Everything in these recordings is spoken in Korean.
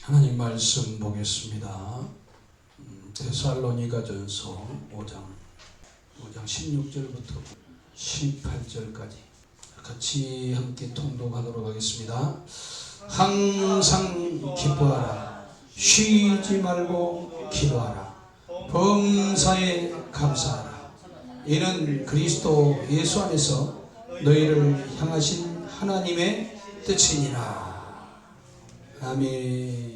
하나님 말씀 보겠습니다. 데살로니가전서 5장 16절부터 18절까지 같이 함께 통독하도록 하겠습니다. 항상 기뻐하라. 쉬지 말고 기도하라. 범사에 감사하라. 이는 그리스도 예수 안에서 너희를 향하신 하나님의 뜻이니라. 아멘.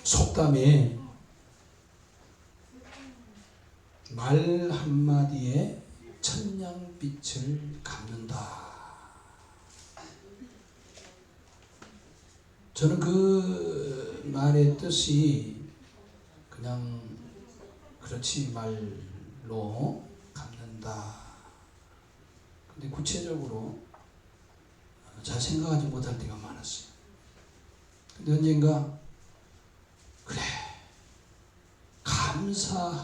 속담에 말 한마디에 천냥빛을 갚는다. 저는 그 말의 뜻이 그냥 그렇지 말로 갚는다. 근데 구체적으로 잘 생각하지 못할 때가 많았어요. 근데 언젠가 그래, 감사하는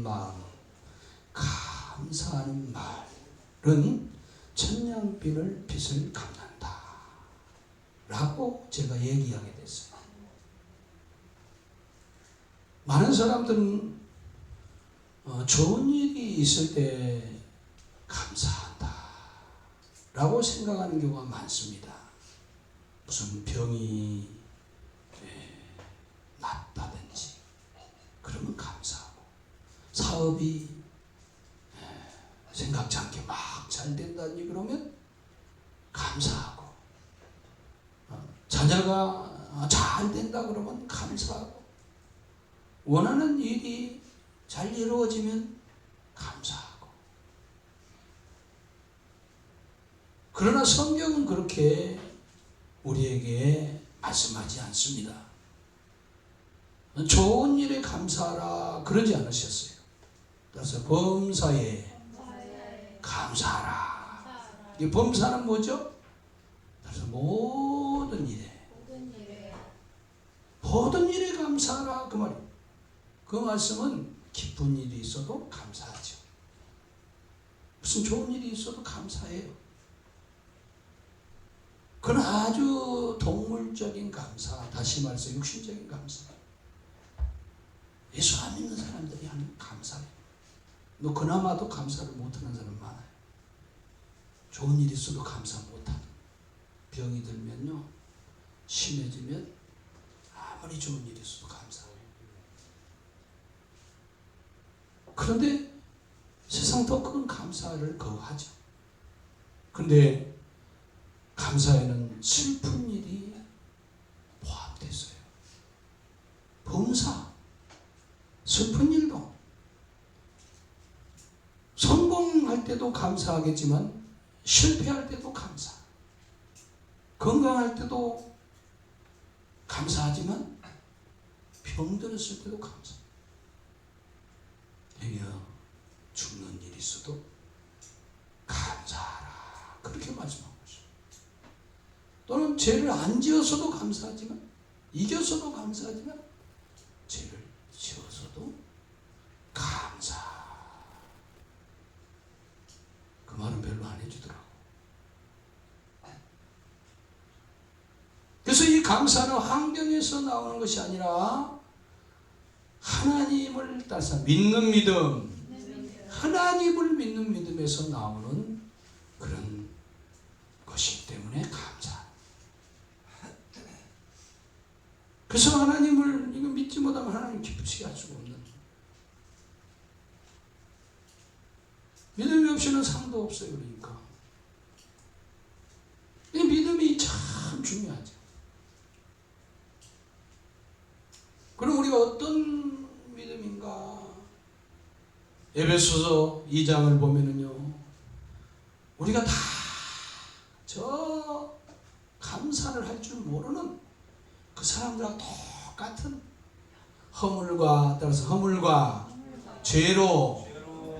마음, 감사하는 말은 천냥빛을 갚는다 라고 제가 얘기하게 됐어요. 많은 사람들은 좋은 일이 있을 때 감사한다 라고 생각하는 경우가 많습니다. 무슨 병이 낫다든지 그러면 감사하고, 사업이 생각지 않게 막 잘 된다든지 그러면 감사하고, 자녀가 잘 된다 그러면 감사하고, 원하는 일이 잘 이루어지면 감사하고. 그러나 성경은 그렇게 우리에게 말씀하지 않습니다. 좋은 일에 감사하라 그러지 않으셨어요. 그래서 범사에 감사하라. 이 범사는 뭐죠? 그래서 모든 일에 감사하라 그 말이에요. 그 말씀은 기쁜 일이 있어도 감사하죠. 무슨 좋은 일이 있어도 감사해요. 그건 아주 동물적인 감사, 다시 말해서 육신적인 감사. 예수 안 믿는 사람들이 하는 감사예요. 너 그나마도 감사를 못하는 사람 많아요. 좋은 일이 있어도 감사 못하는. 병이 들면요, 심해지면 아무리 좋은 일이 있어도 감사해요. 그런데 세상 더 큰 감사를 거부하죠. 그런데 감사에는 슬픈 일이 포함됐어요. 범사, 슬픈 일도. 성공할 때도 감사하겠지만 실패할 때도 감사. 건강할 때도 감사하지만 병들었을 때도 감사. 행여 죽는 일이 있어도 감사하라. 그렇게 말씀하고 있어요. 또는 죄를 안 지어서도 감사하지만, 이겨서도 감사하지만, 죄를 지어서도 감사. 그 말은 별로 안 해주더라고. 그래서 이 감사는 환경에서 나오는 것이 아니라 하나님을 따라서 믿는 믿음, 하나님을 믿는 믿음에서 나오는 그런 것이기 때문에 감사. 그래서 하나님을 이거 믿지 못하면 하나님 기쁘시게 할 수가 없는. 믿음이 없이는 상도 없어요. 그러니까 이 믿음이 참 중요하죠. 그럼 우리가 어떤 믿음인가? 에베소서 2장을 보면은요, 우리가 다 저 감사를 할 줄 모르는 그 사람들하고 똑같은 허물과, 따라서 허물과 죄로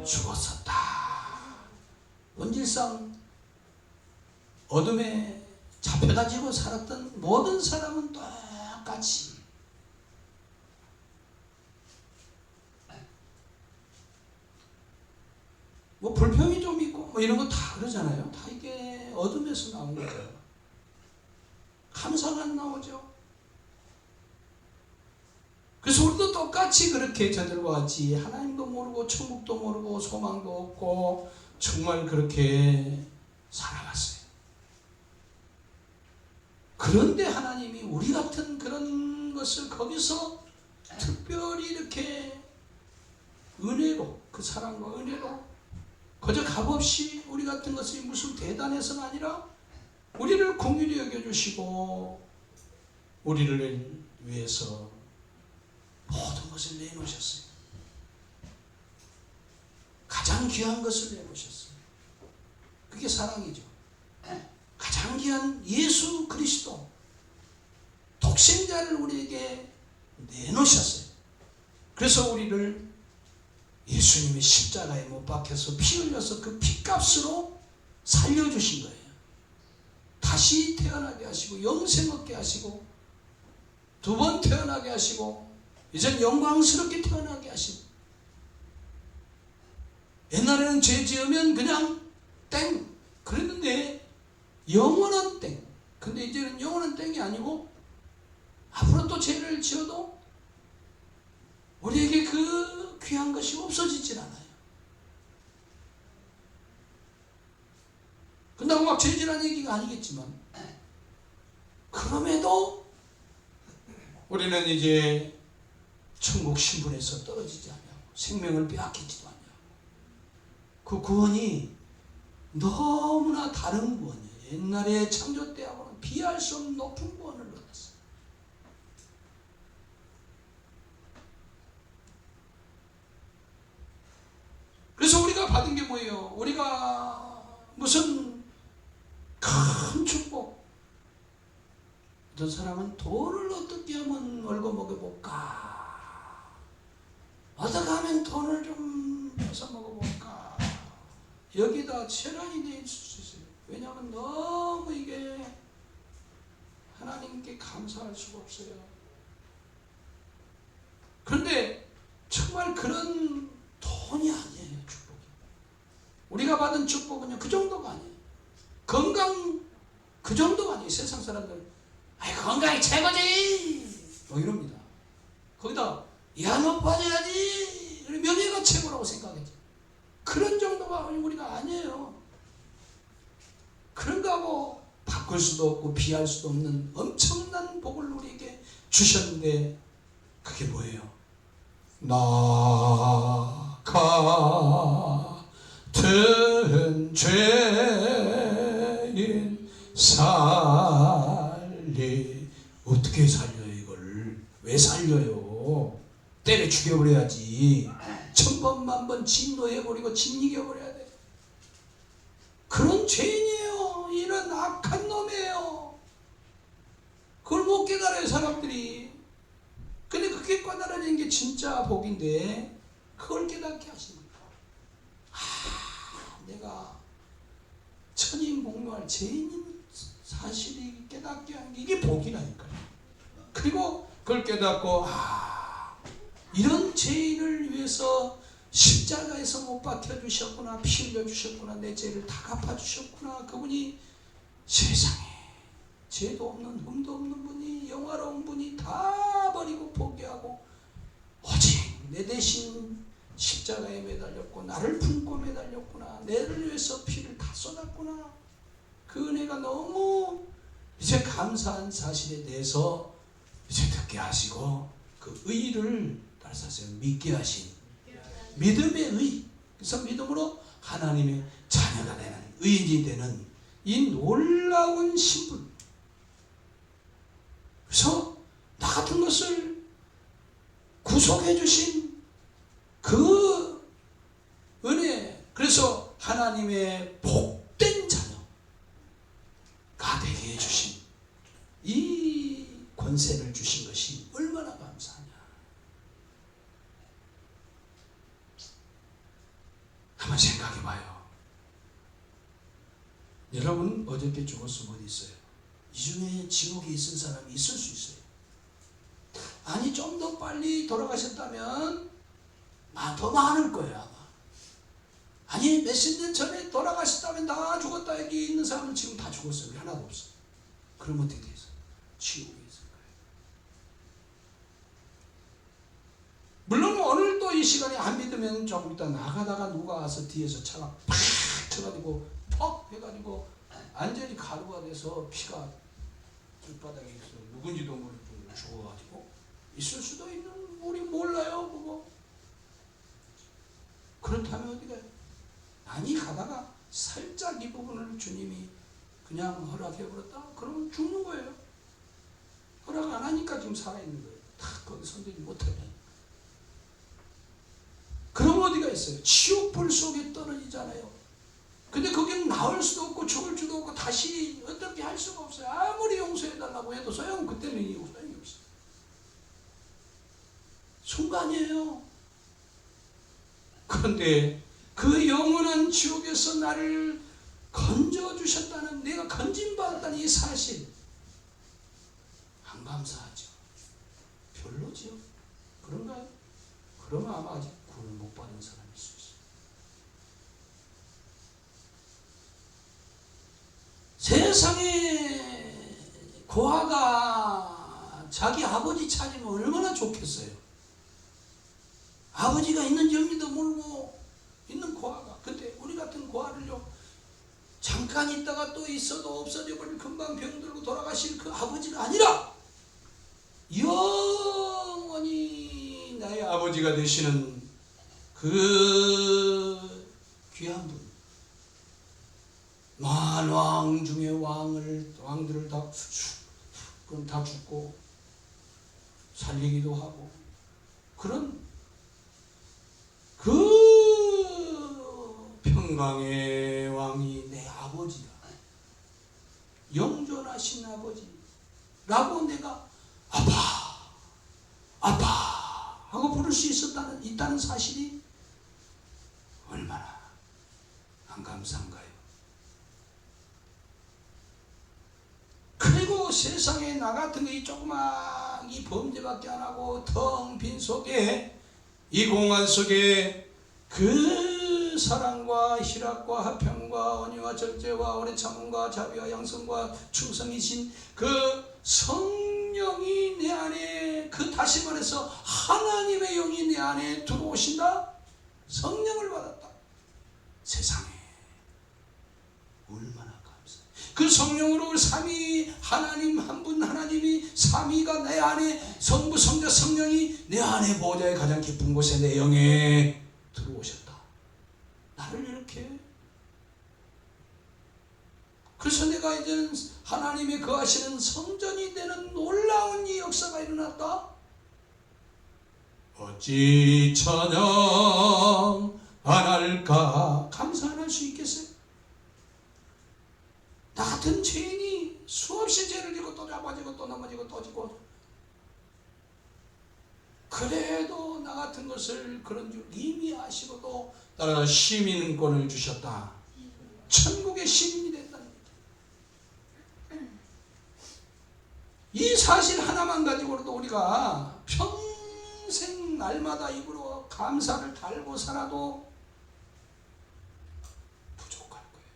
죽었었다. 본질상 어둠에 잡혀가지고 살았던 모든 사람은 똑같이 뭐 불평이 좀 있고 뭐 이런 거 다 그러잖아요. 다 이게 어둠에서 나온 거예요. 감사가 안 나오죠. 그래서 우리도 똑같이 그렇게 저들과 같이 하나님도 모르고 천국도 모르고 소망도 없고 정말 그렇게 살아갔어요. 그런데 하나님이 우리 같은 그런 것을 거기서 특별히 이렇게 은혜로, 그 사랑과 은혜로 그저 값없이 우리 같은 것이 무슨 대단해서가 아니라 우리를 공유히 여겨주시고 우리를 위해서 모든 것을 내놓으셨어요. 가장 귀한 것을 내놓으셨어요. 그게 사랑이죠. 가장 귀한 예수 그리스도 독생자를 우리에게 내놓으셨어요. 그래서 우리를 예수님의 십자가에 못 박혀서 피 흘려서 그 피값으로 살려주신 거예요. 다시 태어나게 하시고 영생 얻게 하시고 두 번 태어나게 하시고 이젠 영광스럽게 태어나게 하시고 옛날에는 죄 지으면 그냥 땡 그랬는데 영원한 땡. 근데 이제는 영원한 땡이 아니고 앞으로 또 죄를 지어도 우리에게 그 귀한 것이 없어지질 않아요. 근다고 막 죄질한 얘기가 아니겠지만 그럼에도 우리는 이제 천국 신분에서 떨어지지 않냐고 생명을 빼앗기지도 않냐고 그 구원이 너무나 다른 구원이에요. 옛날에 창조 때하고는 비할 수 없는 높은 구원을 얻었어요. 그래서 우리가 받은 게 뭐예요? 우리가 무슨 큰 축복. 어떤 사람은 돈을 어떻게 하면 얼고 먹여볼까? 어떻게 하면 돈을 좀 벌어 먹어볼까? 여기다 체란이 돼 있을 수 있어요. 왜냐하면 너무 이게 하나님께 감사할 수가 없어요. 그런데 정말 그런 돈이 아니에요. 축복이. 우리가 받은 축복은요 그 정도가 아니에요. 건강 그 정도가 아니에요. 세상 사람들은 아이 건강이 최고지 뭐 이럽니다. 거기다 야 높아져야지 명예가 최고라고 생각하지. 그런 정도가 우리가 아니에요. 그런 거하고 바꿀 수도 없고 비할 수도 없는 엄청난 복을 우리에게 주셨는데 그게 뭐예요? 나 같은 죄인 살리 어떻게 살려요? 이걸 왜 살려요? 때려 죽여버려야지. 천번만번 진노해버리고 짓이겨버려야 돼. 그런 죄인이에요. 이런 악한 놈이에요. 그걸 못 깨달아요 사람들이. 근데 그게 깨달아지는 게 진짜 복인데 그걸 깨닫게 하시는 거예요. 내가 천인공노할 죄인인 사실이 깨닫게 하는 게 이게 복이라니까요. 그리고 그걸 깨닫고 이런 죄인을 위해서 십자가에서 못 박혀주셨구나, 피 흘려주셨구나, 내 죄를 다 갚아주셨구나. 그분이 세상에 죄도 없는 흠도 없는 분이 영화로운 분이 다 버리고 포기하고 오직 내 대신 십자가에 매달렸고 나를 품고 매달렸구나. 내를 위해서 피를 다 쏟았구나. 그 은혜가 너무 이제 감사한 사실에 대해서 이제 듣게 하시고 그 의를 따라서 믿게 하신 믿음의 의. 그래서 믿음으로 하나님의 자녀가 되는 의인이 되는 이 놀라운 신분. 그래서 나 같은 것을 구속해 주신 그 은혜. 그래서 하나님의 복된 자녀가 되게 해주신 이 권세를 주신 것이 얼마나 감사하냐. 한번 생각해 봐요. 여러분 어저께 죽었으면 어디 있어요? 이 중에 지옥에 있을 사람이 있을 수 있어요. 아니 좀 더 빨리 돌아가셨다면 더 많을 거예요 아마. 아니 몇십 년 전에 돌아가셨다면 다 죽었다. 여기 있는 사람은 지금 다 죽었어요. 하나도 없어. 그럼 어떻게 돼서 지옥에 있을 거예요. 물론 오늘도 이 시간에 안 믿으면 조금 이따 나가다가 누가 와서 뒤에서 차가 팍 쳐가지고 퍽 해가지고 완전히 가루가 돼서 피가 길바닥에 있어 누군지도 모르고 죽어가지고 있을 수도 있는, 우리 몰라요 그거. 그렇다면 어디 가요? 아니 가다가 살짝 이 부분을 주님이 그냥 허락해버렸다? 그러면 죽는 거예요. 허락 안 하니까 지금 살아있는 거예요. 다 거기 손대지 못하면. 그럼 어디가 있어요? 지옥불 속에 떨어지잖아요. 근데 거기는 나올 수도 없고 죽을 수도 없고 다시 어떻게 할 수가 없어요. 아무리 용서해달라고 해도 그때는 소용이 없어요. 순간이에요. 그런데 그 영원한 지옥에서 나를 건져주셨다는, 내가 건진받았다는 이 사실, 안 감사하죠. 별로죠. 그런가요? 그러면 아마 아직 구원을 못 받은 사람일 수 있어요. 세상에 고아가 자기 아버지 찾으면 얼마나 좋겠어요. 아버지가 있는지 없는지도 모르고 있는 고아가, 근데 우리 같은 고아를요, 잠깐 있다가 또 있어도 없어져 버릴, 금방 병들고 돌아가실 그 아버지가 아니라 영원히 나의 아버지가 되시는 그 귀한 분, 만왕 중에 왕들을 다 죽고 살리기도 하고, 그런 그 평강의 왕이 내 아버지다, 영존하신 아버지라고 내가 아빠 하고 부를 수 있다는 사실이 얼마나 안 감사한가요? 그리고 세상에 나 같은 이 조그만 이 범죄밖에 안 하고 텅 빈 속에, 이 공간 속에 그 사랑과 희락과 화평과 언의와 절제와 오래 참음과 자비와 양성과 충성이신 그 성령이 내 안에, 그 다시 말해서 하나님의 영이 내 안에 들어오신다? 성령을 받았다. 세상에 얼마나 감사해. 그 성령으로 삼위 하나님, 한 분 하나님이 삼위가 내 안에, 성부 성자 성령이 내 안에 보좌의 가장 깊은 곳에 내 영에 들어오셨다. 나를 이렇게. 그래서 내가 이제는 하나님의 거하시는 성전이 되는 놀라운 이 역사가 일어났다. 어찌 찬양 안 할까? 감사 안 할 수 있겠어요? 나 같은 죄인이 수없이 죄를 지고 또 잡아지고 또 넘어지고 또 지고, 그래도 나 같은 것을 그런 줄 이미 아시고도 나라 시민권을 주셨다. 천국의 시민이 됐다는 거죠. 이 사실 하나만 가지고도 우리가 평생 날마다 입으로 감사를 달고 살아도 부족할 거예요.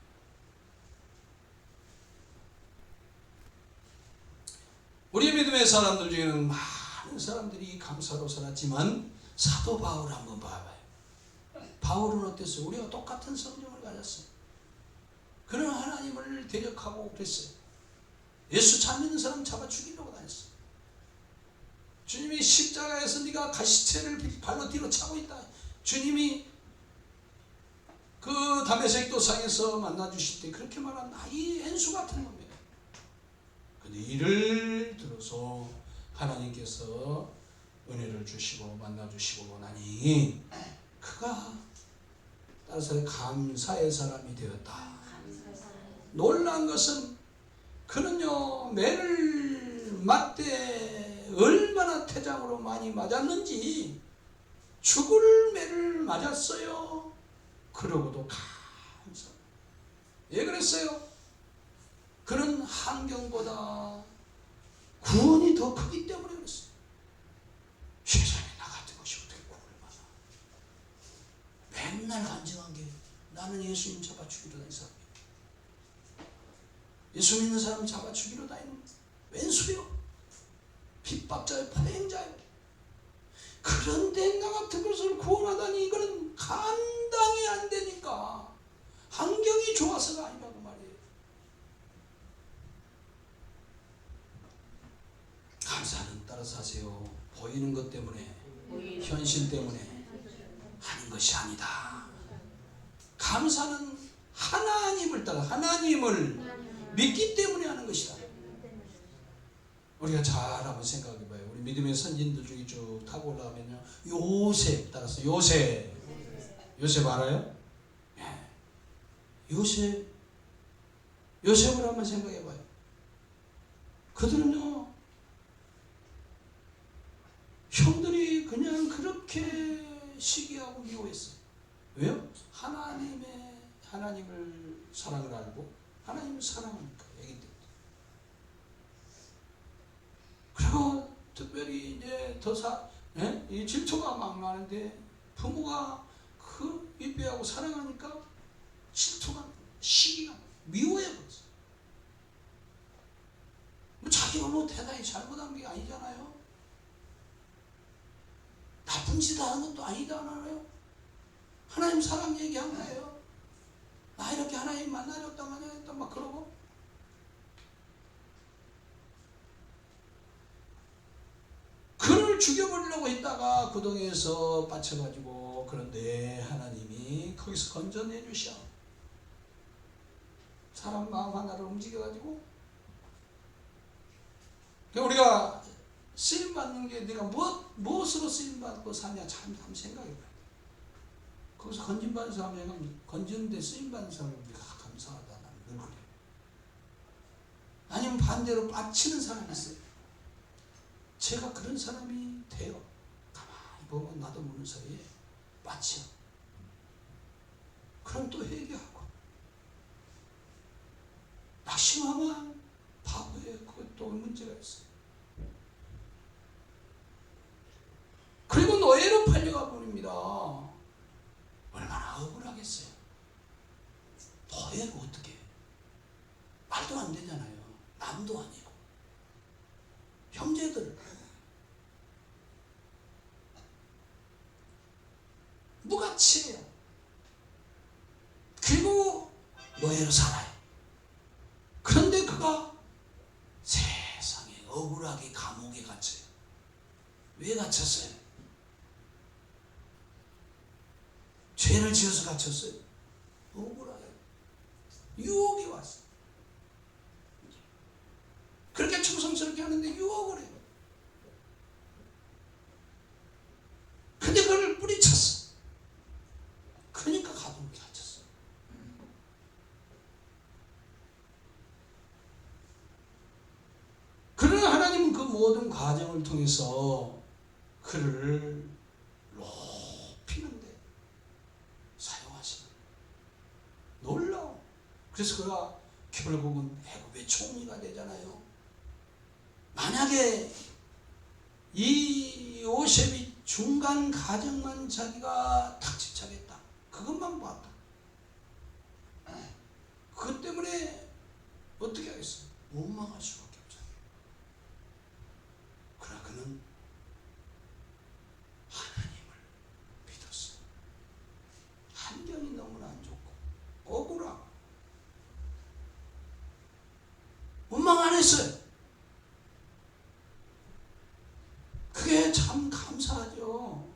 우리 믿음의 사람들 중에는 많은 사람들이 감사로 살았지만 사도 바울 한번 봐봐요. 바울은 어땠어요? 우리가 똑같은 성령을 가졌어요. 그런 하나님을 대적하고 그랬어요. 예수 잘 믿는 사람 잡아 죽이려고 다녔어요. 주님이 십자가에서 네가 가시체를 발로 뒤로 차고 있다. 주님이 그 다메섹 도상에서 만나주실 때 그렇게 말한 이 헨수 같은 놈이에요. 근데 이를 들어서 하나님께서 은혜를 주시고 만나주시고 나니 그가 따라서 감사의 사람이 되었다. 놀라운 것은 그는요, 매를 맞대 얼마나 태장으로 많이 맞았는지 죽을 매를 맞았어요. 그러고도 감사. 왜 그랬어요? 그는 환경보다 구원이 더 크기 때문에 그랬어요. 세상에 나 같은 것이 어떻게 구원을 받아? 맨날 간증한 게 나는 예수님 잡아 죽이러 다니는 사람이야. 예수 믿는 사람 잡아 죽이러 다니는 왼수요. 핍박자요, 포행자요. 그런데 나 같은 것을 구원하다니 이거는 감당이 안 되니까. 환경이 좋아서가 아니라고 말이에요. 감사는 따라서 하세요. 보이는 것 때문에, 현실 때문에 하는 것이 아니다. 감사는 하나님을 따라, 하나님을 믿기 때문에 하는 것이다. 우리가 잘 한번 생각해봐요. 우리 믿음의 선진들 중에 쭉 타고 올라가면요, 요셉 따라서 요셉 알아요? 네. 요셉을 한번 생각해봐요. 그들은요, 형들이 그냥 그렇게 시기하고 미워했어요. 왜요? 하나님을 사랑을 알고 하나님을 사랑하니까, 애기 때부터. 그리고 특별히 이제 이 질투가 막 나는데 부모가 그 입배하고 사랑하니까 질투가, 시기가, 미워해버렸어요. 자기가 뭐 대단히 잘못한 게 아니잖아요. 나쁜 짓 하는 것도 아니잖아요. 하나님 사랑 얘기한 거예요. 나 이렇게 하나님 만나줬다 만나줬다 막 그러고. 그를 죽여버리려고 했다가 구덩이에서 빠쳐가지고, 그런데 하나님이 거기서 건져내 주셔. 사람 마음 하나를 움직여가지고. 우리가 쓰임받는 게 내가 무엇으로 쓰임받고 사냐, 참 한번 생각해봐요. 거기서 건진받은 사람이 건지는데 쓰임받는 사람이 감사하다, 나는 늘 그래요. 아니면 반대로 빠치는 사람이 있어요. 제가 그런 사람이 돼요. 가만히 보면 나도 모르는 사이에 빠쳐. 그럼 또 회개하고. 낙심하면 바보예요. 그것도 문제가 있어요. 그리고 노예로 팔려가 버립니다. 얼마나 억울하겠어요. 노예가 어떻게 해요? 말도 안 되잖아요. 남도 아니고. 형제들 무가치해요. 그리고 노예로 살아요. 그런데 그가 세상에 억울하게 감옥에 갇혀요. 왜 갇혔어요? 죄를 지어서 갇혔어요? 억울하게. 유혹이 왔어요. 그렇게 충성스럽게 하는데 유혹을 해요. 근데 그걸 뿌리쳤어. 그러니까 감옥에 갇혔어. 그러나 하나님은 그 모든 과정을 통해서 그를 높이는데 사용하시는, 놀라워. 그래서 그가 결국은 애굽의 총리가 되잖아요. 만약에 이 요셉이 중간 과정만 자기가 탁 집착했다, 그것만 봤다, 그것 때문에 어떻게 하겠어요? 원망할 수밖에 없잖아요. 그러나 그는 하나님을 믿었어요. 환경이 너무나 안 좋고 억울하고 원망 안 했어요. 그게 참 감사하죠.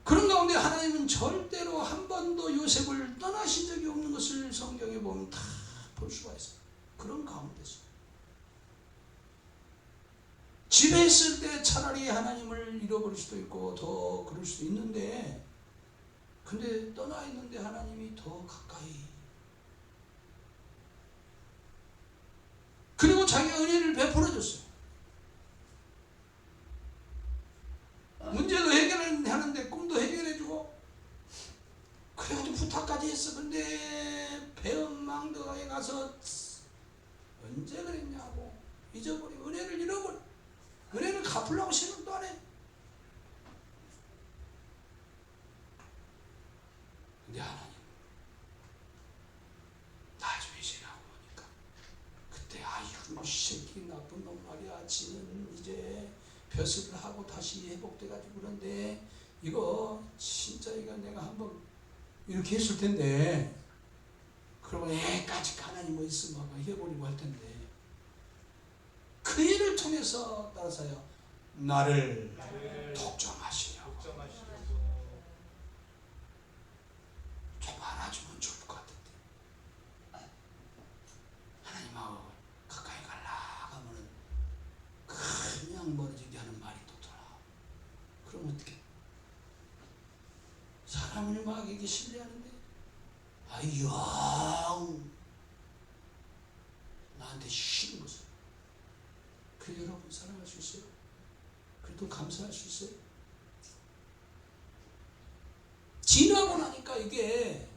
그런 가운데 하나님은 절대로 한 번도 요셉을 떠나신 적이 없는 것을 성경에 보면 다 볼 수가 있어요. 그런 가운데서 집에 있을 때 차라리 하나님을 잃어버릴 수도 있고 더 그럴 수도 있는데, 근데 떠나 있는데 하나님이 더 가까이, 그리고 자기 은혜를 베풀어줬어요. 문제도 해결하는데 꿈도 해결해주고, 그래가지고 부탁까지 했어. 근데 배은망덕하게 가서 언제 그랬냐고 잊어버리고 은혜를 잃어버려. 은혜를 갚으려고 생각도 안 해. 근데 하나님 나중에 지나고 보니까 그때 아이고 이 새끼 나쁜 놈 말이야. 지는 이제 벼슬을 하고 다시 회복돼가지고 그런데 이거 진짜 이거 내가 한번 이렇게 했을 텐데 그러고 애까지 하나님 뭐 있으면 해버리고 할 텐데 그 일을 통해서 따라서요 나를 독점하시려고 좀 알아주면 좋을 것 같은데 하나님하고 가까이 가려고 하면은 그냥 멀어지게 하는 말이 또 돌아. 그럼 어떻게 사람을 마귀에게 신뢰하는데 영 나한테 싫은 것을 그 여러분 사랑할 수 있어요? 그래도 감사할 수 있어요? 지나고 나니까 이게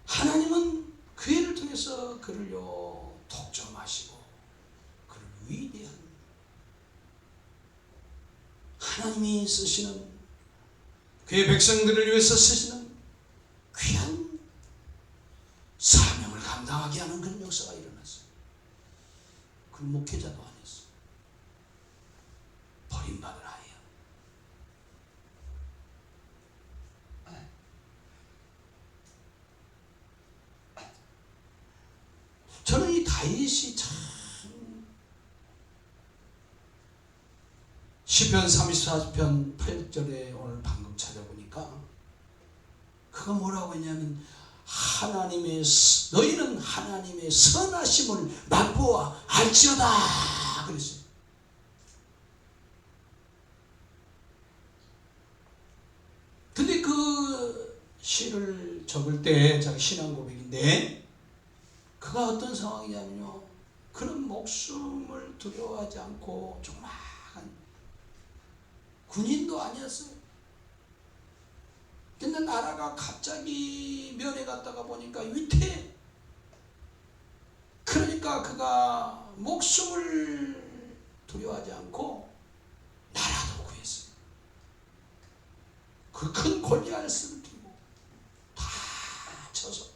하나님은 그 일을 통해서 그를요 독점하시고 그를 위대한 하나님이 쓰시는 그의 백성들을 위해서 쓰시는 귀한 사명을 감당하게 하는 그런 역사가 일어났어요. 그 목회자도 아니었어. 버림받은 아이야. 저는 이 다윗이 참 시편 34편 8절에 오늘 방금 찾아보니까 그가 뭐라고 했냐면 너희는 하나님의 선하심을 맛보아 알지어다 그랬어요. 근데 그 시를 적을 때 자기 신앙 고백인데 그가 어떤 상황이냐면요 그런 목숨을 두려워하지 않고 조그마한 군인도 아니었어요. 근데 나라가 갑자기 면회 갔다가 보니까 위태해. 그러니까 그가 목숨을 두려워하지 않고 나라도 구했어요. 그 큰 골리앗을 들고 다 쳐서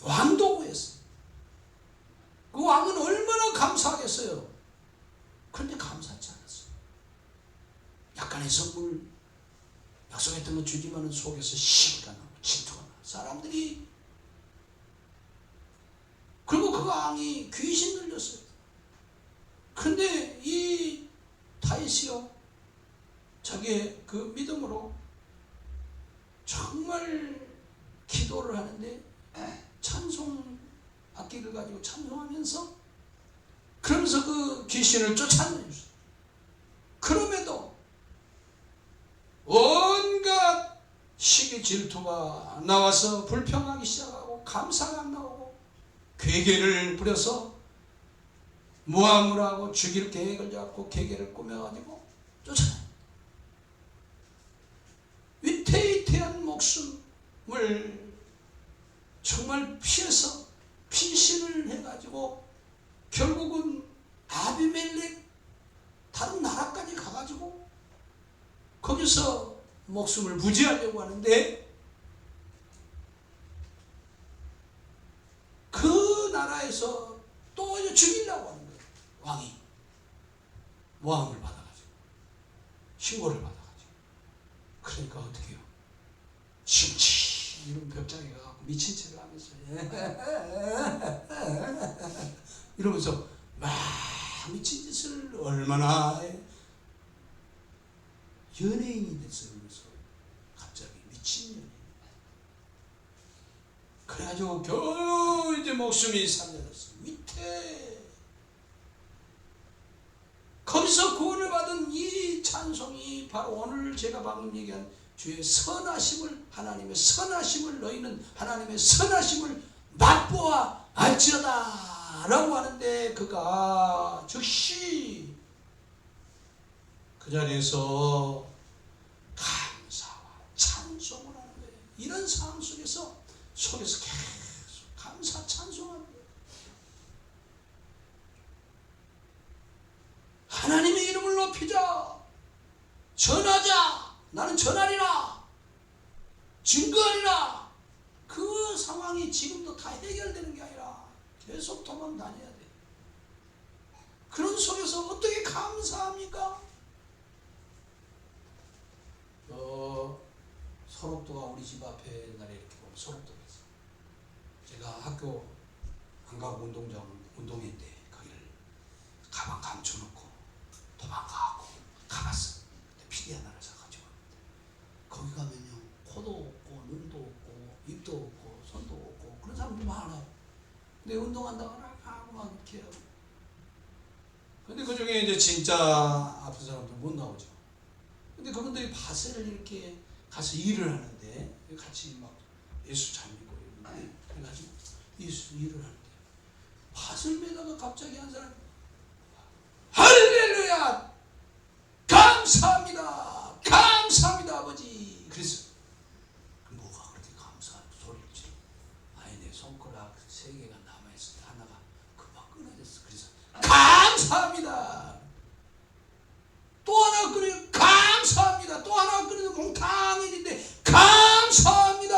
왕도 구했어요. 그 왕은 얼마나 감사하겠어요. 그런데 감사하지 않았어요. 약간의 선물 약속했던 거 주지만은 속에서 시기가 나고 질투가 나. 사람들이 그리고 그 왕이 귀신 들렸어요. 그런데 이 다윗이요 자기의 그 믿음으로 정말 기도를 하는데 찬송 악기를 가지고 찬송하면서 그러면서 그 귀신을 쫓아내줬어요. 그럼에도 온갖 시기 질투가 나와서 불평하기 시작하고 감사가 안 나오고 괴계를 부려서 모함을 하고 죽일 계획을 잡고 계계를 꾸며가지고 쫓아내요. 위태위태한 목숨을 정말 피해서 피신을 해가지고 결국은 아비멜렉 다른 나라까지 가가지고 거기서 목숨을 부지하려고 하는데 그 나라에서 또 죽이려고 하는 거예요. 왕이 모함을 받아가지고 신고를 받아가지고 그러니까 어떻게 해요? 심치 이런 벽장에 가서 미친 척을 하면서 이러면서 막 미친 짓을 얼마나 연예인이 됐어요. 그래서 갑자기 미친 연예인. 그래가지고 겨우 이제 목숨이 살려졌어요. 밑에 거기서 구원을 받은 이 찬송이 바로 오늘 제가 방금 얘기한 주의 선하심을 하나님의 선하심을 너희는 하나님의 선하심을 맛보아 알지어다 라고 하는데 그가 즉시 그 자리에서 감사와 찬송을 하는 거예요. 이런 상황 속에서 계속 감사 찬송하는 거예요. 하나님의 이름을 높이자. 전하자. 나는 전하리라. 증거하리라. 그 상황이 지금도 다 해결되는 게 아니라 계속 도망 다녀야 돼. 그런 속에서 어떻게 감사합니까? 소록도가 우리 집 앞에 옛날에 이렇게 보면 소록도가 있어요. 제가 학교 안 가고 운동했는데 거기를 가방 감춰놓고 도망가고 가봤어. 그때 피리 하나를 사가지고 거기 가면요 코도 없고 눈도 없고 입도 없고 손도 없고 그런 사람들 많아요. 근데 운동한다거나 하고 막 이렇게 해요. 근데 그 중에 이제 진짜 아픈 사람들 못 나오죠. 근데 그분들이 바세를 이렇게 가서 일을 하는데 같이 막 예수 잘 믿고 이러는데 그래가지고 예수 일을 하는데 밭을 매다가 갑자기 한 사람 할렐루야 감사합니다 감사합니다 아버지 그랬어. 뭐가 그렇게 감사한 소리를 지르? 아니 내 손가락 3개가 남아있을 때 하나가 금방 끊어졌어. 그래서 감사합니다. 또 하나 끊어요. 감사합니다. 또 하나 끊어요. 몽탕해진데 감사합니다.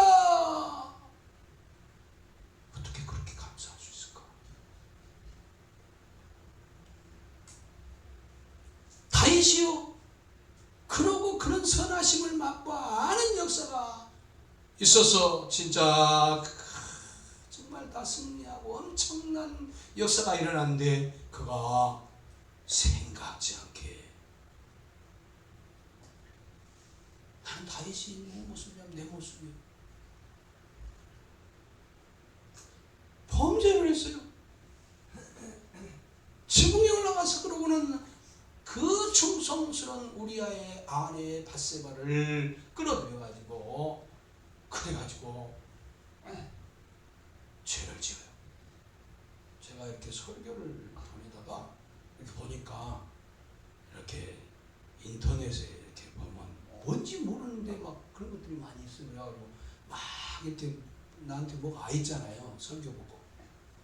어떻게 그렇게 감사할 수 있을까? 다윗이요. 그러고 그런 선하심을 맛봐 아는 역사가 있어서 진짜 정말 다 승리하고 엄청난 역사가 일어났는데 그가 생각지 않게 나는 다윗이 내 모습이면 내 모습이야. 범죄를 했어요. 지붕에 올라가서 그러고는 그 충성스러운 우리아의 아내 밧세바를 끌어들여가지고 그래가지고 죄를 지어요. 제가 이렇게 설교를 보내다가 이렇게 보니까 이렇게 인터넷에 이렇게 보면 뭔지 모르는데 막 그런 것들이 많이 있어요. 그래가지고 막 이렇게 나한테 뭐가 있잖아요. 설교 보고.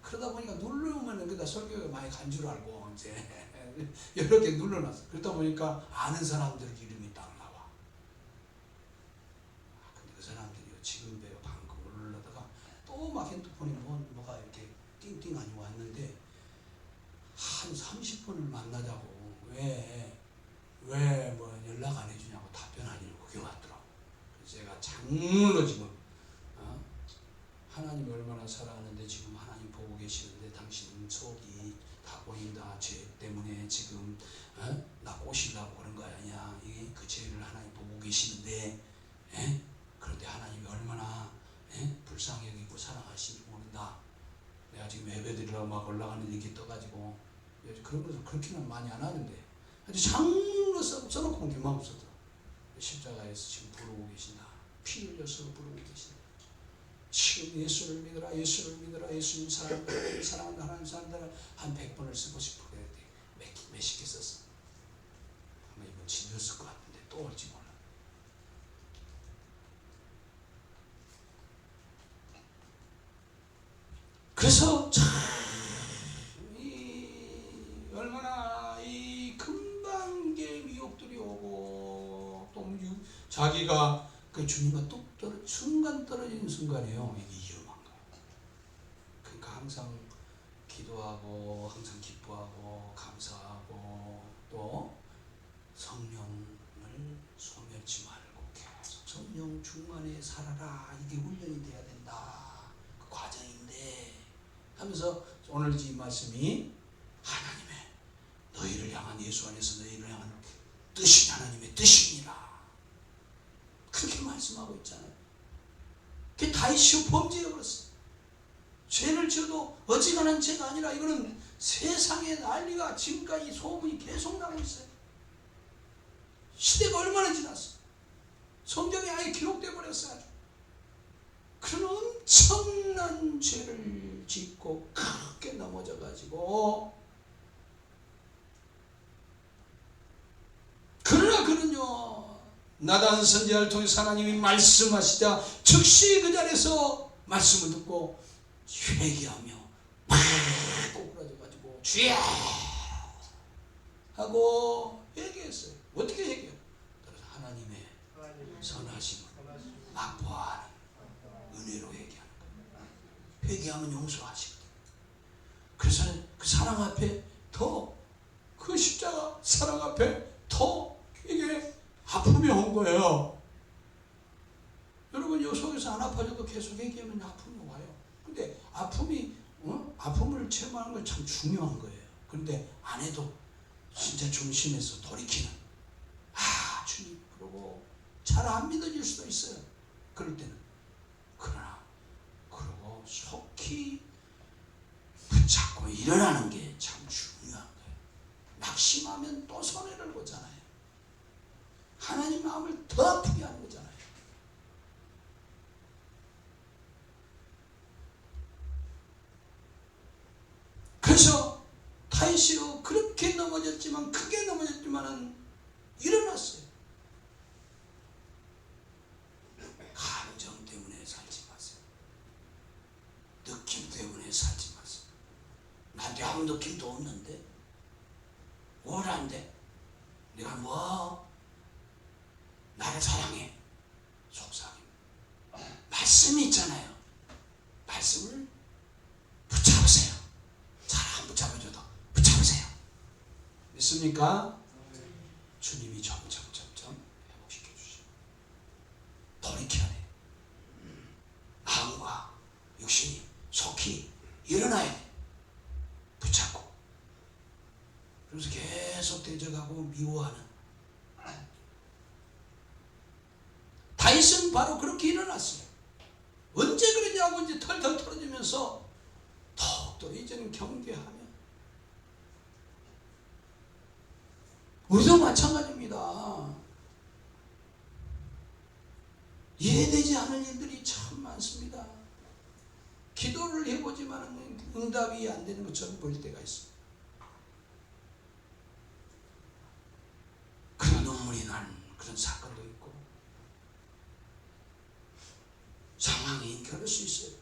그러다 보니까 누르면 여기다 설교가 많이 간 줄 알고 이제 여러 개 눌러놨어. 그러다 보니까 아는 사람들 이름이 딱 나와. 근데 그 사람들이 지금 내가 방금 올라다가 또 막 핸드폰에 뭐가 이렇게 띵띵하니 왔는데 한 30분을 만나자고 왜 뭐 연락 안 해주냐고 답변 안 해주고 그게 왔더라고. 그래서 제가 장물로 지금 하나님 얼마나 사랑하는데 지금 하나님 보고 계시는데 당신 속이 다 보인다. 죄 때문에 지금 나 꼬시려고 그런 거 아니야. 그 죄를 하나님 보고 계시는데 그런데 하나님이 얼마나 불쌍히 여기고 사랑하시는지 모른다. 내가 지금 예배드리려고 막 올라가는데 이렇게 떠가지고 그런 것을 그렇게는 많이 안 하는데 아주 장로 써놓고 온 게 마음 없었더라. 십자가에서 지금 부르고 계신다. 피 흘려서 부르고 계신다. 지금 예수를 믿어라 예수를 믿어라 예수님 사랑한다 사랑한다 하나님 사랑한다 한 100번을 쓰고 싶어 그랬는데 몇십 개 썼어. 아마 이번 지렸을 것 같은데 또 올지 몰라. 그래서 참 얼마나 이 금방의 미혹들이 오고 또 자기가 그 주님과 뚝 순간 떨어지는 순간이에요. 이게 위험한 거예요. 그러니까 항상 기도하고 항상 기뻐하고 감사하고 또 성령을 소멸치 말고 계속 성령 충만에 살아라. 이게 훈련이 돼야 된다. 그 과정인데 하면서 오늘 이 말씀이 하나님의 너희를 향한 예수 안에서 너희를 향한 뜻이 하나님의 뜻이니라. 그렇게 말씀하고 있잖아요. 그게 다윗이 범죄해버렸어. 죄를 지어도 어지간한 죄가 아니라 이거는 세상의 난리가 지금까지 소문이 계속 나고 있어요. 시대가 얼마나 지났어. 성경에 아예 기록돼 버렸어요. 그런 엄청난 죄를 짓고 크게 넘어져 가지고 그러나 그는요 나단 선지자를 통해서 하나님이 말씀하시자 즉시 그 자리에서 말씀을 듣고 회개하며 막 꼬꾸라져가지고 주야 하고 회개했어요. 어떻게 회개해요? 하나님의 선하심을 맛보아하는 은혜로 회개하는 거예요. 회개하면 용서하시거든요. 그래서 그 사랑 앞에 더, 그 십자가 사랑 앞에 더 이게 아픔이 온 거예요. 여러분 이 속에서 안 아파져도 계속 얘기하면 아픔이 와요. 근데 아픔이 아픔을 체험하는 건 참 중요한 거예요. 그런데 안 해도 진짜 중심에서 돌이키는, 아 주님, 그러고 잘 안 믿어질 수도 있어요. 그럴 때는. 그러나 그러고 속히 붙잡고 일어나는 게 참 중요한 거예요. 낙심하면 또 손해를 보잖아요. 하나님 마음을 더 아프게 하는 거잖아요. 그래서 타이시로 그렇게 넘어졌지만, 크게 넘어졌지만은 일어났어요. 감정 때문에 살지 마세요. 느낌 때문에 살지 마세요. 나한테 아무 느낌도 없는데, 우울한데, 내가 뭐 나를 사랑해, 속삭임. 말씀이 있잖아요. 말씀을 붙잡으세요. 잘 안 붙잡아줘도 붙잡으세요. 믿습니까? 주님이 점점 회복시켜 주시고 돌이켜야 돼. 마음과 육신이 속히 일어나야 돼. 붙잡고. 그래서 계속 대적하고 미워하는. 다윗은 바로 그렇게 일어났어요. 언제 그러냐고 이제 털털 털어주면서 더욱더 이제는 경계하며. 우리도 마찬가지입니다. 이해되지 않은 일들이 참 많습니다. 기도를 해보지만 응답이 안 되는 것처럼 보일 때가 있습니다. 그런 눈물이 난 그런 사건도 있고, 상황이 그럴 수 있어요.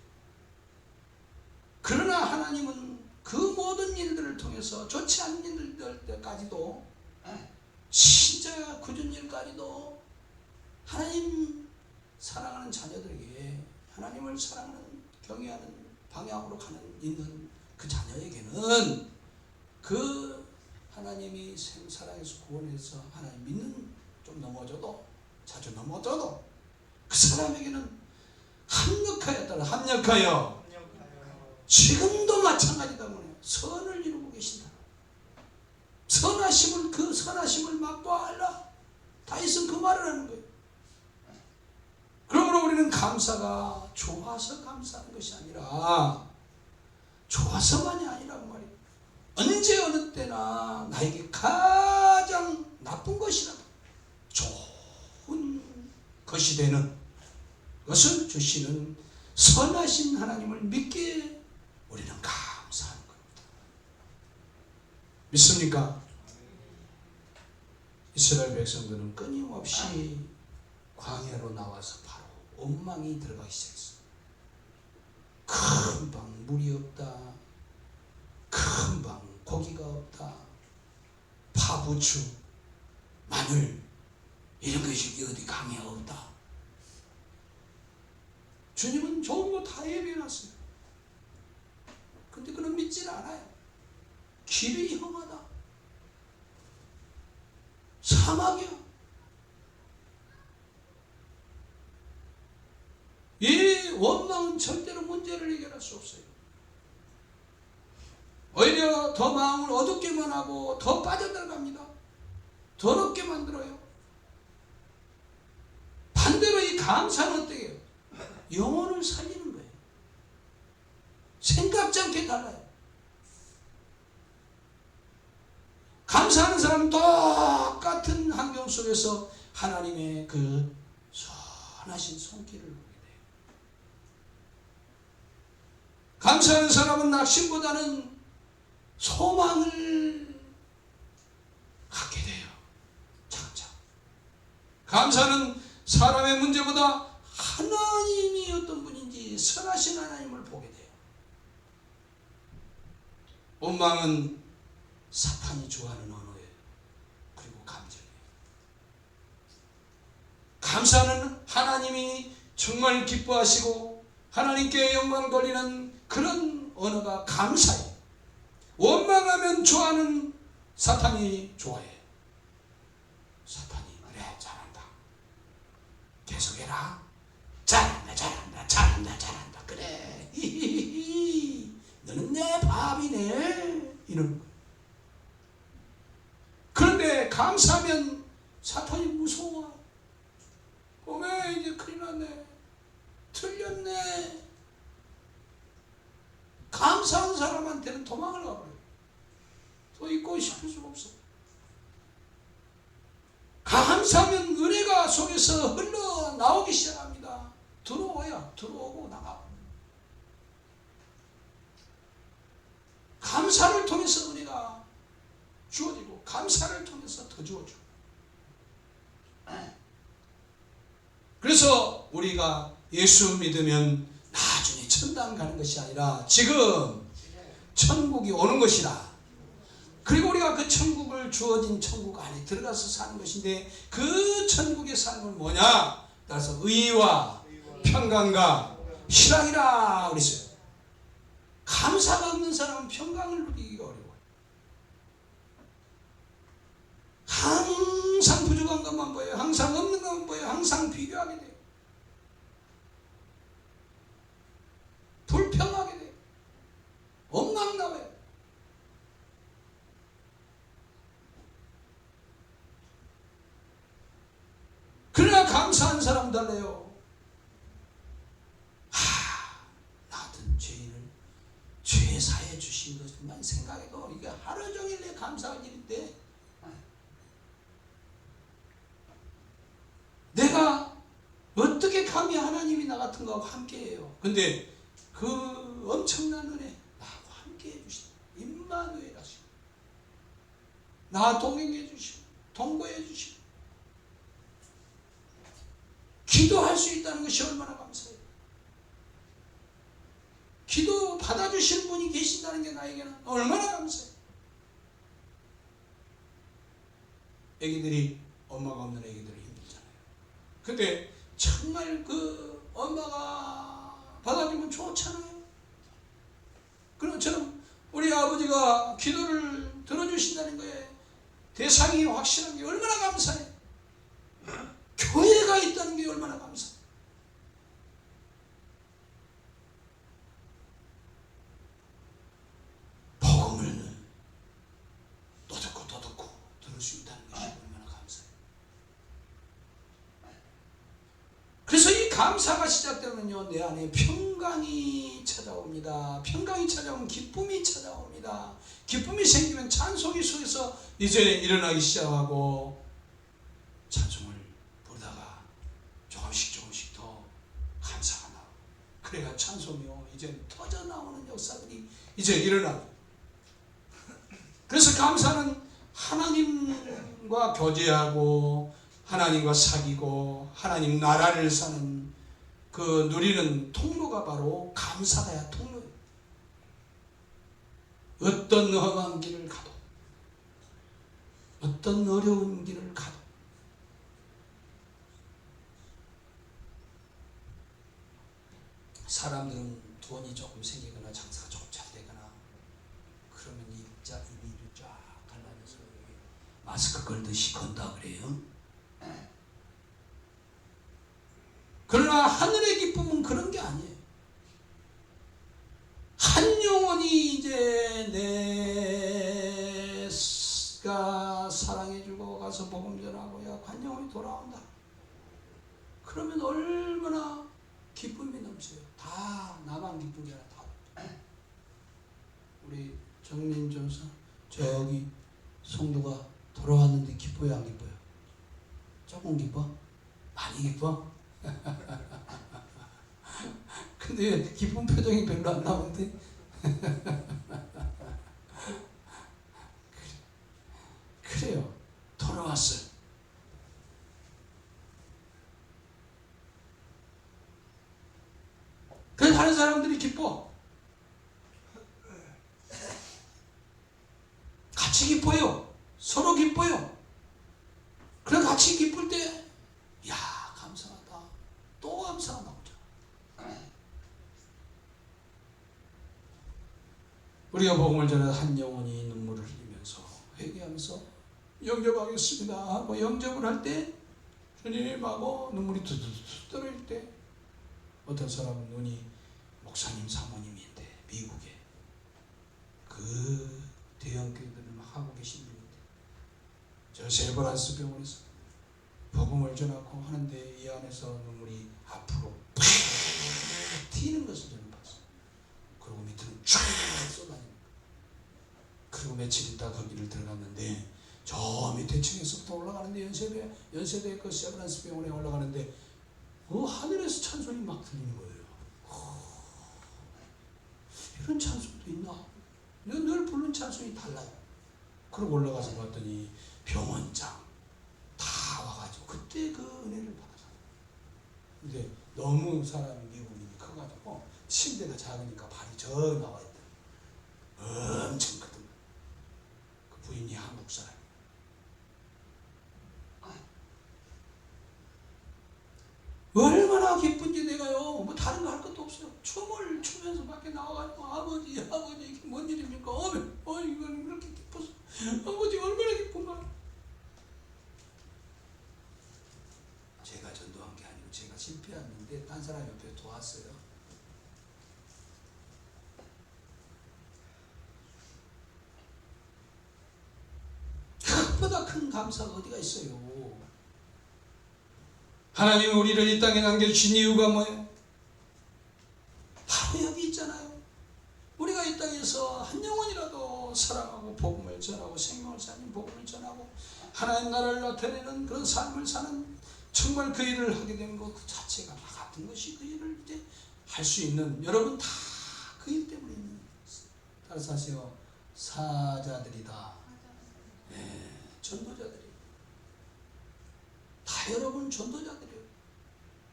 그러나 하나님은 그 모든 일들을 통해서, 좋지 않은 일들까지도, 진짜 굳은 일까지도 하나님 사랑하는 자녀들에게, 하나님을 사랑하는, 경외하는 방향으로 가는 있는 그 자녀에게는 그 하나님이 사랑해서 구원해서 하나님 믿는, 좀 넘어져도, 자주 넘어져도 그 사람에게는 합력하여 지금도 마찬가지다 보니 선을 이루고 계신다. 선하심을, 그 선하심을 맛보아하라. 다윗은 그 말을 하는 거예요. 그러므로 우리는 감사가 좋아서 감사하는 것이 아니라, 좋아서만이 아니란 말이에요. 언제 어느 때나 나에게 가장 나쁜 것이라도 좋은 것이 되는 것을 주시는 선하신 하나님을 믿기에 우리는 감사하는 겁니다. 믿습니까? 이스라엘 백성들은 끊임없이 광야로 나와서 바로 엉망이 들어가기 시작했어요. 금방 물이 없다, 금방 고기가 없다, 파부추, 마늘 이런 것이 어디 강에 없다. 주님은 좋은 거 다 예비해놨어요. 근데 그는 믿지를 않아요. 길이 험하다, 사막이야. 이 원망은 절대로 문제를 해결할 수 없어요. 오히려 더 마음을 어둡게만 하고 더 빠져들어갑니다. 더럽게 만들어요. 반대로 이 감사는 어떻게 해요? 영혼을 살리는 거예요. 생각지 않게 달라요. 감사하는 사람은 똑같은 환경 속에서 하나님의 그 선하신 손길을 보게 돼요. 감사하는 사람은 낙심보다는 소망을 갖게 돼요. 차근차근. 감사는 사람의 문제보다 하나님이 어떤 분인지, 선하신 하나님을 보게 돼요. 원망은 사탄이 좋아하는 언어예요. 그리고 감정이에요. 감사는 하나님이 정말 기뻐하시고 하나님께 영광 돌리는 그런 언어가 감사예요. 원망하면 좋아하는 사탄이 좋아해. 사탄이 그래 잘한다, 계속해라, 잘한다 잘한다 잘한다 잘한다, 그래 히히히 너는 내 밥이네, 이러는 거예요. 그런데 감사하면 사탄이 무서워. 왜 이제 큰일 났네, 틀렸네. 감사한 사람한테는 도망을 가버려요. 더 있고 싶을 수가 없어. 감사하면 은혜가 속에서 흘러나오기 시작합니다. 들어와야 들어오고 나가고. 감사를 통해서 은혜가 주어지고 감사를 통해서 더 주어져. 그래서 우리가 예수 믿으면 나중에 천당 가는 것이 아니라 지금 천국이 오는 것이라. 그리고 우리가 그 천국을, 주어진 천국 안에 들어가서 사는 것인데, 그 천국의 삶은 뭐냐? 따라서 의와 평강과 희락이라 그랬어요. 감사가 없는 사람은 평강을 누리기가 어려워요. 항상 부족한 것만 보여요. 항상 없는 것만 보여요. 항상 비교하게 돼요. 불평하게 돼요. 원망 나와요. 그러나 감사한 사람 달래요. 나 같은 죄인을 죄 사해 주신 것만 생각해도 이게 하루 종일 내 감사할 일인데, 내가 어떻게 감히 하나님이 나 같은 거하고 함께해요. 근데 그 엄청난 은혜, 나하고 함께해 주시고 임마누엘 하시고 나 동행해 주시고 동거해 주시고 기도할 수 있다는 것이 얼마나 감사해요. 기도 받아주시는 분이 계신다는 게 나에게는 얼마나 감사해요. 애기들이, 엄마가 없는 애기들이 힘들잖아요. 근데 정말 그 엄마가 받아주면 좋잖아요. 그럼 저는 우리 아버지가 기도를 들어주신다는 거에 대상이 확실한 게 얼마나 감사해요. 교회가 있다는 게 얼마나 감사해요. 복음을 또 듣고 또 듣고 들을 수 있다는 것이 얼마나 감사해요. 그래서 이 감사가 시작되면요, 내 안에 평강이 찾아옵니다. 평강이 찾아오면 기쁨이 찾아옵니다. 기쁨이 생기면 찬송이 속에서 이제 일어나기 시작하고, 찬송을 부르다가 조금씩 더 감사가 나오고, 그래가 찬송이요 이제 터져 나오는 역사들이 이제 일어나고. 그래서 감사는 하나님과 교제하고 하나님과 사귀고 하나님 나라를 사는 그 누리는 통로가 바로 감사가야 통로예요. 어떤 험한 길을 가도, 어떤 어려운 길을 가도 사람들은 돈이 조금 생기거나 장사가 조금 잘 되거나 그러면 입이 쫙 갈라져서 마스크 걸듯이 건다 그래요. 그러나 하늘의 기쁨은 그런 게 아니에요. 한 영혼이 이제 내가 사랑해주고 가서 복음 전하고 한 영혼이 돌아온다. 그러면 얼마나 기쁨이 넘쳐요. 다 나만 기쁜 게 아니라 다. 우리 정민 전사 저기 성도가 돌아왔는데 기뻐요, 안 기뻐요? 조금 기뻐? 많이 기뻐? 근데 기쁜 표정이 별로 안 나오는데 그래요. 돌아왔어요. 그래서 다른 사람들이 기뻐. 같이 기뻐요. 서로 기뻐요. 그래 같이 기쁠 때, 야 감사. 우리가 복음을 전해 한 영혼이 눈물을 흘리면서 회개하면서 영접하겠습니다 하고 영접을 할 때 주님하고 눈물이 두두두 떨어질 때 어떤 사람은 눈이 목사님 사모님인데 미국에 그 대형교회들을 막 하고 계신 분인데 저 세브란스 병원에서 복음을 전하고 하는데 이 안에서 눈물이 앞으로 팍 튀는 것을 저는 봤어요. 그리고 밑으로 쫙 쏟아지는 거예요. 그리고 며칠 있다 거기를 들어갔는데 저 밑에 층에서부터 올라가는데 연세대 그 세브란스 병원에 올라가는데 하늘에서 찬송이 막 들리는 거예요. 이런 찬송도 있나? 늘 부르는 찬송이 달라요. 그러고 올라가서 봤더니 병원장 다 와가지고 그때 그 은혜를 받았어요. 근데 너무 사람이 미국인이 커가지고 침대가 작으니까 발이 저 나와 있더라고요. 엄청 크더만. 그 부인이 한국 사람이에요. 얼마나 기쁜지 내가요. 뭐 다른 거 할 것도 없어요. 춤을 추면서 밖에 나와가지고 아버지 이게 뭔 일입니까? 이건 그렇게 기뻐서 아버지 얼마나 기쁜가. 제가 전도한 게 아니고 제가 실패했는데 딴 사람 옆에 도왔어요. 그보다 큰 감사가 어디가 있어요. 하나님이 우리를 이 땅에 남겨주신 이유가 뭐예요? 바로 여기 있잖아요. 우리가 이 땅에서 한 영혼이라도 사랑하고 복음을 전하고 생명을 사는 복음을 전하고 하나님 나라를 나타내는 그런 삶을 사는 정말 그 일을 하게 된 것 그 자체가 나 같은 것이 그 일을 이제 할 수 있는 여러분 다 그 일 때문에 있는 따라서 하세요. 사자들이다. 네, 전도자들이 다 여러분 전도자들이에요.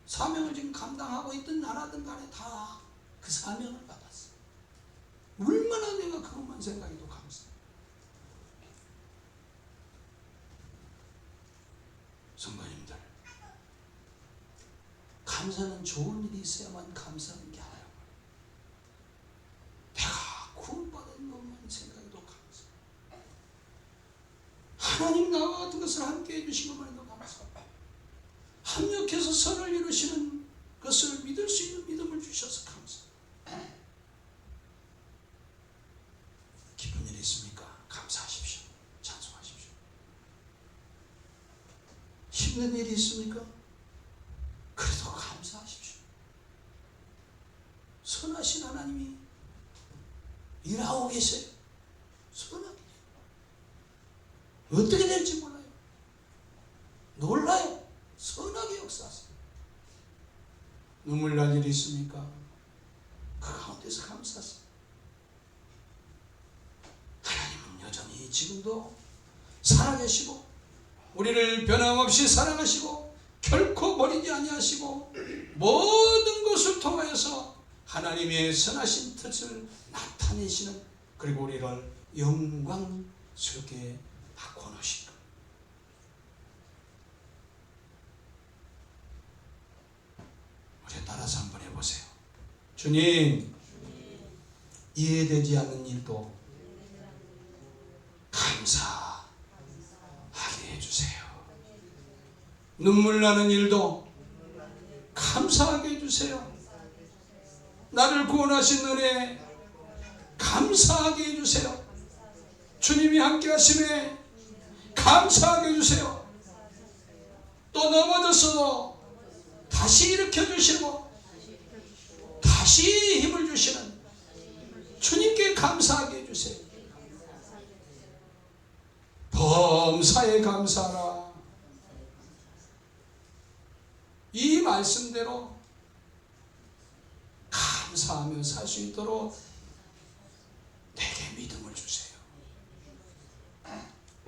사명을 지금 감당하고 있든 안 하든 간에 다 그 사명을 받았어요. 얼마나 내가 그것만 생각해도 감사해요. 성도님들, 감사는 좋은 일이 있어야만 감사하는 게 아니라고. 내가 구원받은 것만 생각해도 감사해요. 하나님 나와 같은 것을 함께 해주신 것만 해도 감사해요. 합력해서 선을 이루시는 것을 믿을 수 있는 믿음을 주셔서 감사해요. 기쁜 일이 있습니까? 감사하십시오. 찬송하십시오. 힘든 일이 있습니까? 그래도 감사하십시오. 선하신 하나님이 일하고 계세요. 선하게. 어떻게 될지 몰라요. 놀라요. 선하게 역사하세요. 눈물 날 일이 있습니까? 그 가운데서 감사하세요. 하나님은 여전히 지금도 살아계시고 우리를 변함없이 사랑하시고 결코 버리지 아니하시고 모든 것을 통하여서 하나님의 선하신 뜻을 나타내시는 그리고 우리를 영광스럽게 바꿔놓으신 것. 우리 따라서 한번 해보세요. 주님, 이해되지 않는 일도 감사하게 해주세요. 눈물 나는 일도 감사하게 해주세요. 나를 구원하신 은혜 감사하게 해주세요. 주님이 함께 하심에 감사하게 해주세요. 또 넘어졌어도 다시 일으켜주시고 다시 힘을 주시는 주님께 감사하게 해주세요. 범사에 감사하라. 이 말씀대로 감사하며 살 수 있도록 내게 믿음을 주세요.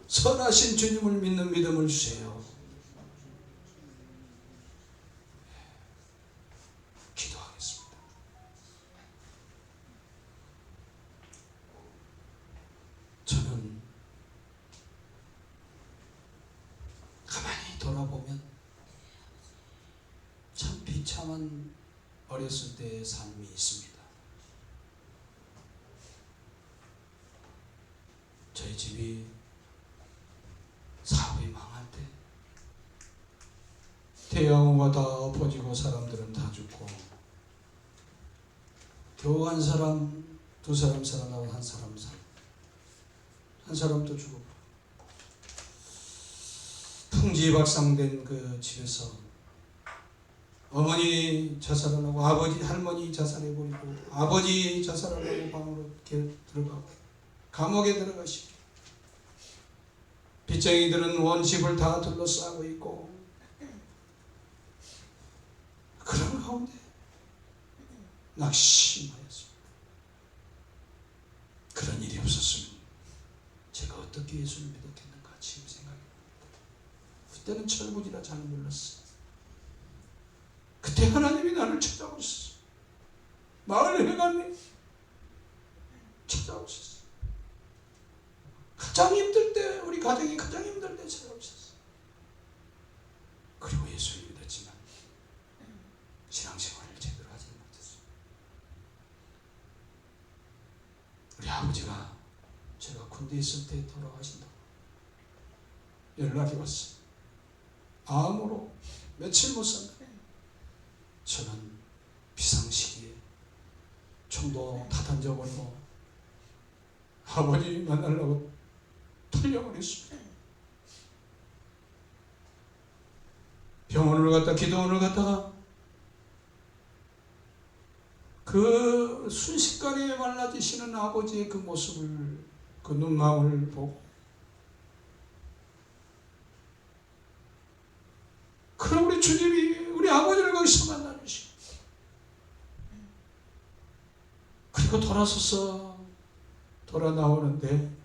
선하신 주님을 믿는 믿음을 주세요. 기도하겠습니다. 저는 가만히 돌아보면 참 비참한 어렸을 때의 삶이 있습니다. 집이 사업이 망할 때 태양호가 다 엎어지고 사람들은 다 죽고 겨우 한 사람, 두 사람 살아나고 한 사람도 죽어버려. 풍지박상된 그 집에서 어머니 자살하고 아버지, 할머니 자살해버리고 아버지 자살하고 방으로 들어가고 감옥에 들어가시고 빚쟁이들은 원집을 다 둘러싸고 있고 그런 가운데 낙심하였습니다. 그런 일이 없었으면 제가 어떻게 예수를 믿었겠는가 지금 생각이 납니다. 그때는 철부지라 잘 몰랐어요. 그때 하나님이 나를 찾아오셨어요. 마을 회관에 찾아오셨어요. 가장 힘들 때, 우리 가정이 가장 힘들 때 찾아오셨어요. 그리고 예수를 믿었지만 신앙생활을 제대로 하지 못했어요. 우리 아버지가 제가 군대 있을 때 돌아가신다고 연락이 왔어요. 암으로 며칠 못 산다. 저는 비상시기에 총도 다 던져버리고 아버지 만나려고 달려버렸습니다. 병원을 갔다 기도원을 갔다가 그 순식간에 말라지시는 아버지의 그 모습을, 그 눈망울을 보고 그럼 우리 주님이 우리 아버지를 거기서 만나주시고 그리고 돌아 나오는데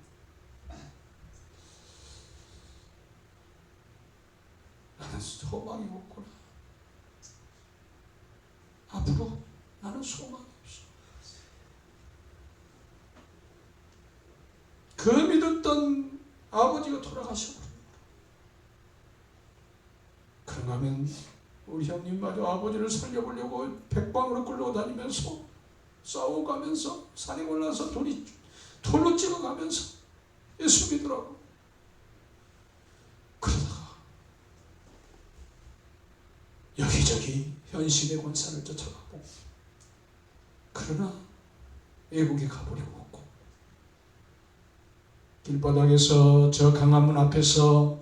나는 소망이 없구나. 앞으로 나는 소망이 없어. 그 믿었던 아버지가 돌아가셔버립니다. 그런가 하면 우리 형님마저 아버지를 살려보려고 백방으로 끌려다니면서 싸워가면서 산에 올라서 돌로 찍어가면서 예수 믿으라고. 그러다가 여기저기 현실의 권사를 쫓아가고 그러나 외국에 가보려고 했고 길바닥에서 저 강화문 앞에서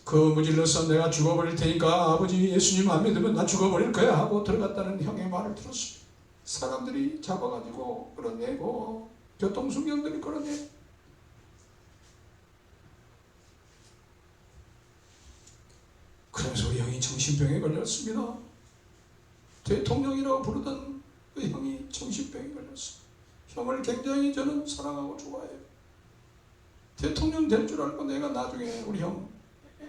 그 무질러서 내가 죽어버릴 테니까 아버지 예수님 안 믿으면 나 죽어버릴 거야 하고 들어갔다는 형의 말을 들었습니다. 사람들이 잡아가지고 끌어내고 교통수경들이 끌어내. 그러면서 우리 형이 정신병에 걸렸습니다. 대통령이라고 부르던 그 형이 정신병에 걸렸어요. 형을 굉장히 저는 사랑하고 좋아해요. 대통령 될 줄 알고 내가 나중에 우리 형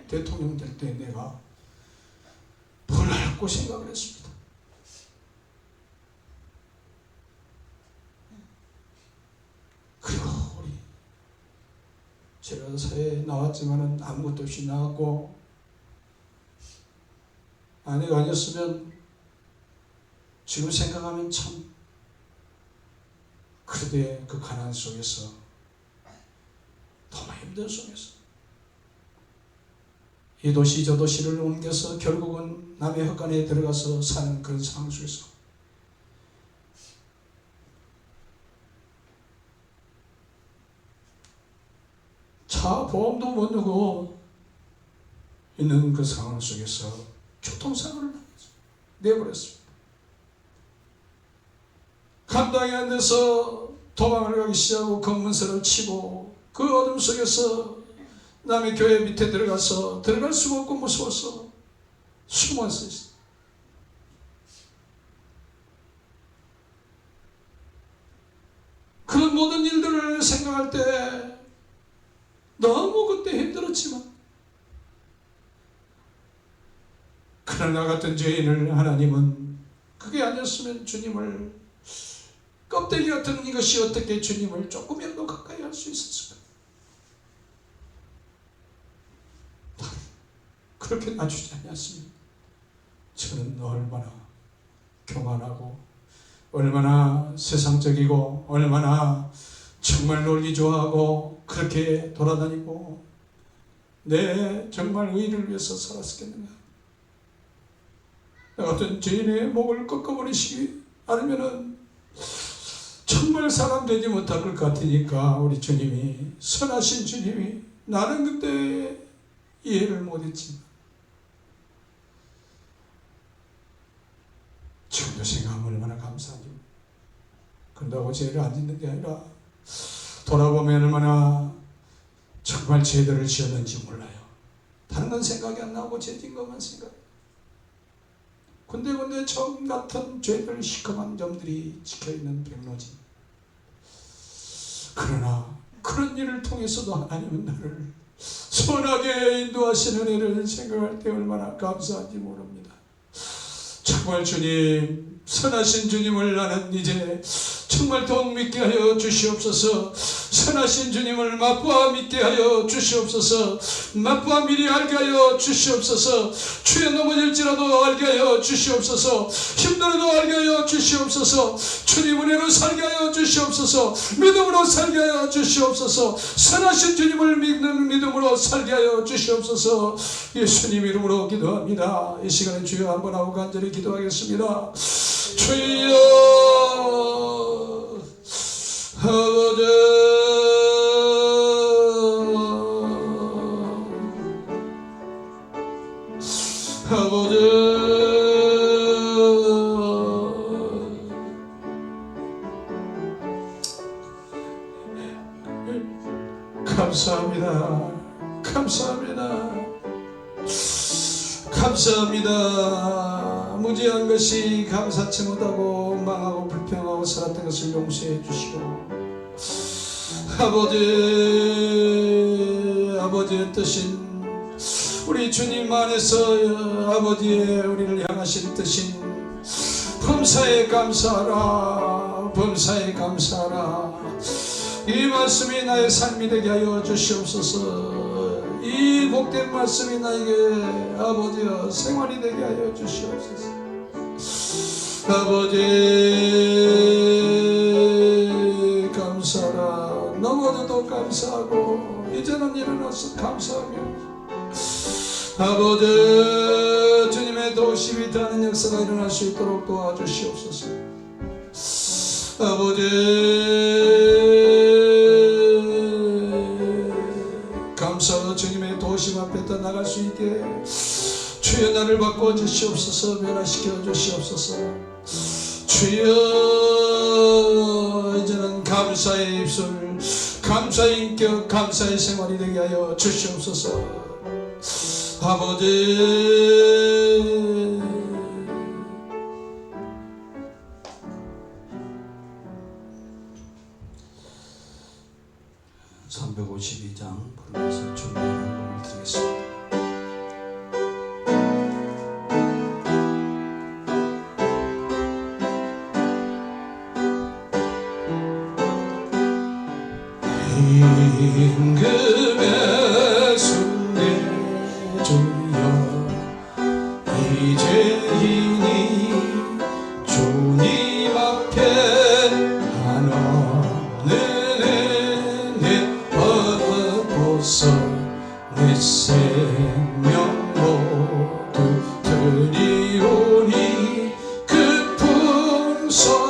대통령 될 때 내가 뭘 할고 생각을 했습니다. 그리고 우리 제가 사회에 나왔지만은 아무것도 없이 나왔고 아내가 아니었으면 지금 생각하면 참 그때 그 가난 속에서 너무 힘든 속에서 이 도시 저 도시를 옮겨서 결국은 남의 헛간에 들어가서 사는 그런 상황 속에서 차 보험도 못 내고 있는 그 상황 속에서 교통사고를 내버렸습니다. 감당이 안 돼서 도망을 가기 시작하고 검문서를 치고 그 어둠 속에서 남의 교회 밑에 들어가서 들어갈 수가 없고 무서워서 숨었어요. 그런 모든 일들을 생각할 때 너무 그때 힘들었지만 그러나 같은 죄인을 하나님은 그게 아니었으면 주님을 껍데기 같은 이것이 어떻게 주님을 조금이라도 가까이 할 수 있었을까? 그렇게 놔주지 않았습니다. 저는 얼마나 교만하고 얼마나 세상적이고 얼마나 정말 놀기 좋아하고 그렇게 돌아다니고 내 정말 의를 위해서 살았겠는가? 나 같은 죄인의 목을 꺾어버리시기 아니면은 정말 사람 되지 못할 것 같으니까 우리 주님이, 선하신 주님이, 나는 그때 이해를 못했지만 지금도 생각하면 얼마나 감사하죠. 그런다고 죄를 안 짓는 게 아니라 돌아보면 얼마나 정말 죄들을 지었는지 몰라요. 다른 건 생각이 안 나고 죄진 것만 생각해요. 군데군데 정 같은 죄들, 시커먼 점들이 찍혀있는 백로진. 그러나 그런 일을 통해서도 하나님은 나를 선하게 인도하시는 은혜를 생각할 때 얼마나 감사한지 모릅니다. 정말 주님, 선하신 주님을 나는 이제 정말 더욱 믿게 하여 주시옵소서. 선하신 주님을 맛보아 믿게 하여 주시옵소서. 맛보아 미리 알게 하여 주시옵소서. 주에 넘어질지라도 알게 하여 주시옵소서. 힘들어도 알게 하여 주시옵소서. 주님 은혜로 살게 하여 주시옵소서. 믿음으로 살게 하여 주시옵소서. 선하신 주님을 믿는 믿음으로 살게 하여 주시옵소서. 예수님 이름으로 기도합니다. 이 시간에 주여 한번 하고 간절히 기도하겠습니다. 주여 아버지, 아버지, 감사합니다. 감사합니다. 감사합니다. 무지한 것이 감사치 못하고 망하고 불평하고 살았던 것을 용서해 주시고, 아버지의 뜻인 우리 주님 안에서 아버지의 우리를 향하신 뜻인 범사에 감사하라, 범사에 감사하라. 이 말씀이 나의 삶이 되게 하여 주시옵소서. 이 복된 말씀이 나에게 아버지여 생활이 되게 하여 주시옵소서. 아버지 감사하라. 넘어져도 감사하고 이제는 일어나서 감사하며, 아버지 주님의 도우심이 더하는 역사가 일어날 수 있도록 도와주시옵소서. 아버지 감사로 주님의 도우심 앞에 떠나갈 수 있게 주여 나를 바꿔 주시옵소서. 변화시켜 주시옵소서. 주여 이제는 감사의 입술, 감사의 인격, 감사의 생활이 되게 하여 주시옵소서. 아버지 352장 부르면서 준비하는 곡을 드리겠습니다. 임금의 순례 주여 이 죄인이 주님 앞에 한없는 내 생명 모두 드리오니 그 풍성